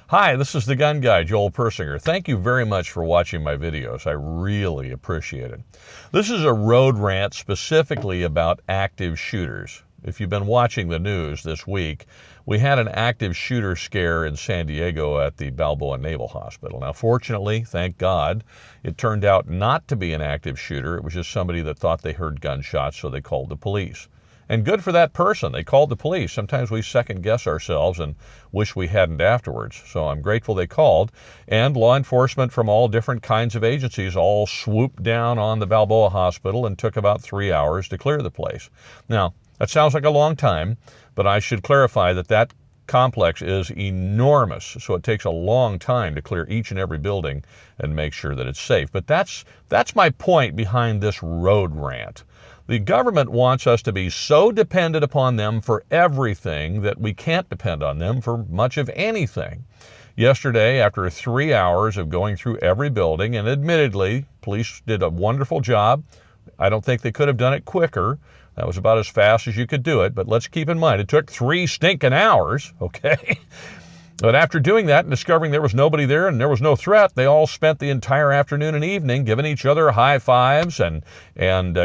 Hi, this is the gun guy, Joel Persinger. Thank you very much for watching my videos. I really appreciate it. This is a road rant specifically about active shooters. If you've been watching the news this week, we had an active shooter scare in San Diego at the Balboa Naval Hospital. Now, fortunately, thank God, it turned out not to be an active shooter. It was just somebody that thought they heard gunshots, so they called the police. And good for that person. They called the police. Sometimes we second guess ourselves and wish we hadn't afterwards. So I'm grateful they called. And law enforcement from all different kinds of agencies all swooped down on the Balboa Hospital and took about 3 hours to clear the place. Now, that sounds like a long time, but I should clarify that that complex is enormous. So it takes a long time to clear each and every building and make sure that it's safe. But that's my point behind this road rant. The government wants us to be so dependent upon them for everything that we can't depend on them for much of anything. Yesterday, after 3 hours of going through every building, and admittedly, police did a wonderful job. I don't think they could have done it quicker. That was about as fast as you could do it, but let's keep in mind, it took 3 stinking hours, okay? But after doing that and discovering there was nobody there and there was no threat, they all spent the entire afternoon and evening giving each other high fives and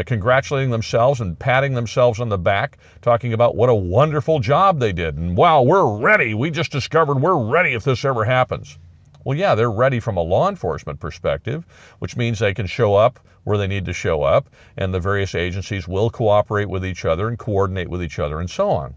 congratulating themselves and patting themselves on the back, talking about what a wonderful job they did. And wow, we're ready. We just discovered we're ready if this ever happens. Well, yeah, they're ready from a law enforcement perspective, which means they can show up where they need to show up, and the various agencies will cooperate with each other and coordinate with each other and so on.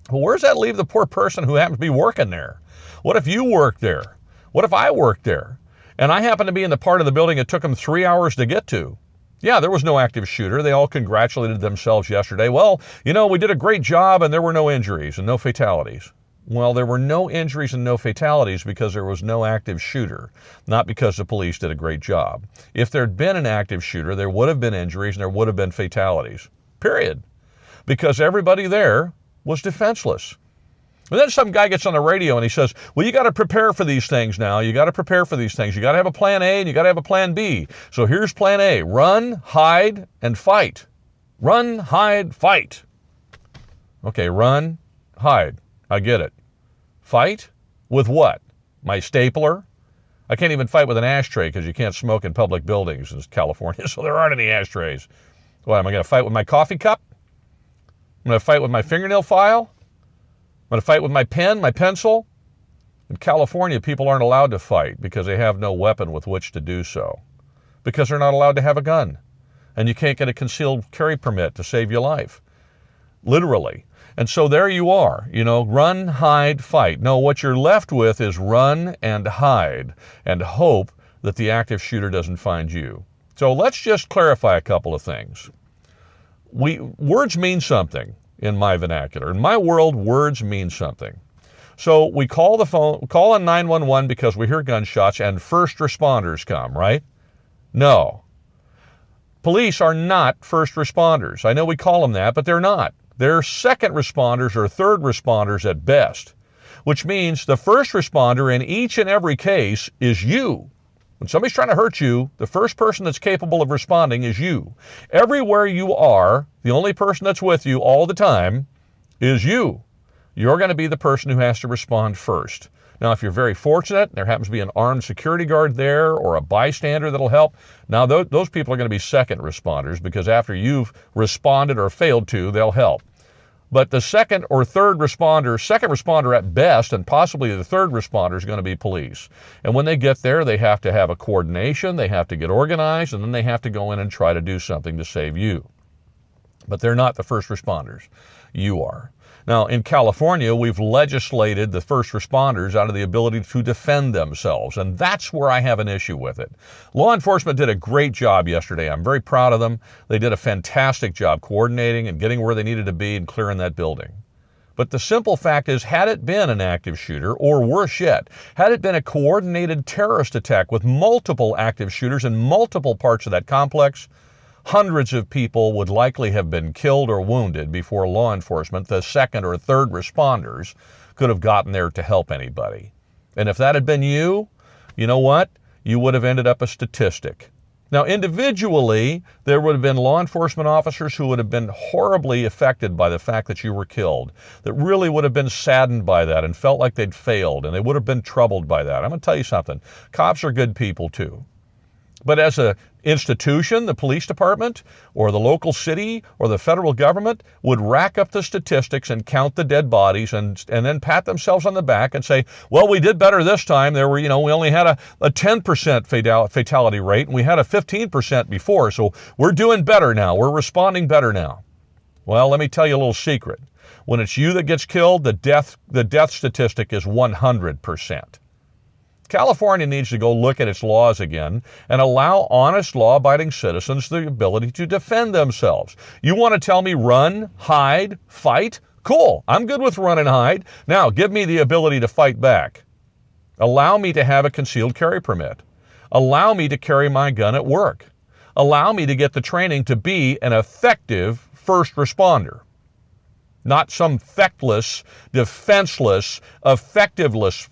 Well, where does that leave the poor person who happens to be working there? What if you worked there? What if I worked there? And I happen to be in the part of the building it took them 3 hours to get to. Yeah, there was no active shooter. They all congratulated themselves yesterday. Well, you know, we did a great job and there were no injuries and no fatalities. Well, there were no injuries and no fatalities because there was no active shooter, not because the police did a great job. If there'd been an active shooter, there would have been injuries and there would have been fatalities, period. Because everybody there was defenseless. And then some guy gets on the radio and he says, well, you got to prepare for these things now. You got to prepare for these things. You got to have a plan A and you got to have a plan B. So here's plan A: run, hide, and fight. Run, hide, fight. Okay, run, hide. I get it. Fight? With what? My stapler? I can't even fight with an ashtray because you can't smoke in public buildings in California, so there aren't any ashtrays. What, am I going to fight with my coffee cup? I'm going to fight with my fingernail file? I'm going to fight with my pen, my pencil? In California, people aren't allowed to fight because they have no weapon with which to do so. Because they're not allowed to have a gun. And you can't get a concealed carry permit to save your life. Literally. And so there you are, you know, run, hide, fight. No, what you're left with is run and hide and hope that the active shooter doesn't find you. So let's just clarify a couple of things. Words mean something in my vernacular. In my world, words mean something. So we call on 911 because we hear gunshots and first responders come, right? No. Police are not first responders. I know we call them that, but they're not. They're second responders or third responders at best, which means the first responder in each and every case is you. When somebody's trying to hurt you, the first person that's capable of responding is you. Everywhere you are, the only person that's with you all the time is you. You're going to be the person who has to respond first. Now, if you're very fortunate, there happens to be an armed security guard there or a bystander that'll help. Now, those people are going to be second responders because after you've responded or failed to, they'll help. But the second or third responder, second responder at best, and possibly the third responder is going to be police. And when they get there, they have to have a coordination, they have to get organized, and then they have to go in and try to do something to save you. But they're not the first responders. You are. Now, in California, we've legislated the first responders out of the ability to defend themselves, and that's where I have an issue with it. Law enforcement did a great job yesterday. I'm very proud of them. They did a fantastic job coordinating and getting where they needed to be and clearing that building. But the simple fact is, had it been an active shooter, or worse yet, had it been a coordinated terrorist attack with multiple active shooters in multiple parts of that complex, hundreds of people would likely have been killed or wounded before law enforcement, the second or third responders, could have gotten there to help anybody. And if that had been you, you know what? You would have ended up a statistic. Now, individually, there would have been law enforcement officers who would have been horribly affected by the fact that you were killed, that really would have been saddened by that and felt like they'd failed, and they would have been troubled by that. I'm going to tell you something. Cops are good people, too. But as an institution, the police department or the local city or the federal government would rack up the statistics and count the dead bodies and then pat themselves on the back and say, well, we did better this time. There were, we only had a 10% fatality rate and we had a 15% before. So we're doing better now. We're responding better now. Well, let me tell you a little secret. When it's you that gets killed, the death statistic is 100%. California needs to go look at its laws again and allow honest, law-abiding citizens the ability to defend themselves. You want to tell me run, hide, fight? Cool, I'm good with run and hide. Now, give me the ability to fight back. Allow me to have a concealed carry permit. Allow me to carry my gun at work. Allow me to get the training to be an effective first responder. Not some feckless, defenseless, effectiveless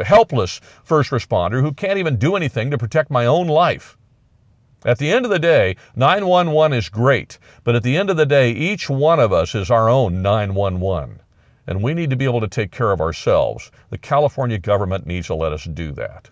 helpless first responder who can't even do anything to protect my own life. At the end of the day, 911 is great, but at the end of the day, each one of us is our own 911, and we need to be able to take care of ourselves. The California government needs to let us do that.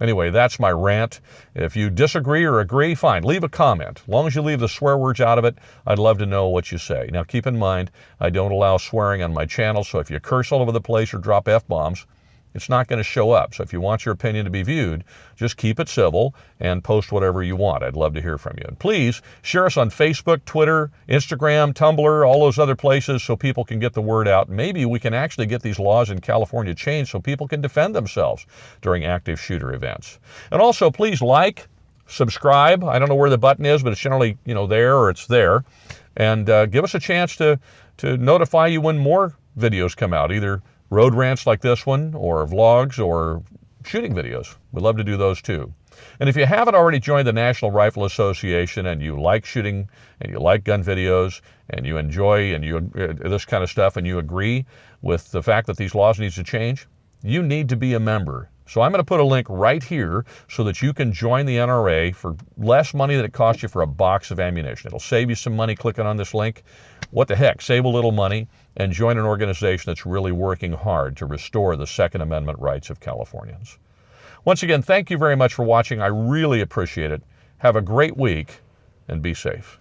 Anyway, that's my rant. If you disagree or agree, fine, leave a comment. As long as you leave the swear words out of it, I'd love to know what you say. Now, keep in mind, I don't allow swearing on my channel, so if you curse all over the place or drop F-bombs, it's not going to show up. So if you want your opinion to be viewed, just keep it civil and post whatever you want. I'd love to hear from you. And please share us on Facebook, Twitter, Instagram, Tumblr, all those other places so people can get the word out. Maybe we can actually get these laws in California changed so people can defend themselves during active shooter events. And also, please like, subscribe. I don't know where the button is, but it's generally, there or it's there. And give us a chance to notify you when more videos come out, either road rants like this one, or vlogs, or shooting videos. We'd love to do those too. And if you haven't already joined the National Rifle Association and you like shooting and you like gun videos and you enjoy this kind of stuff and you agree with the fact that these laws need to change, you need to be a member. So I'm going to put a link right here so that you can join the NRA for less money than it costs you for a box of ammunition. It'll save you some money clicking on this link. What the heck, save a little money and join an organization that's really working hard to restore the Second Amendment rights of Californians. Once again, thank you very much for watching. I really appreciate it. Have a great week and be safe.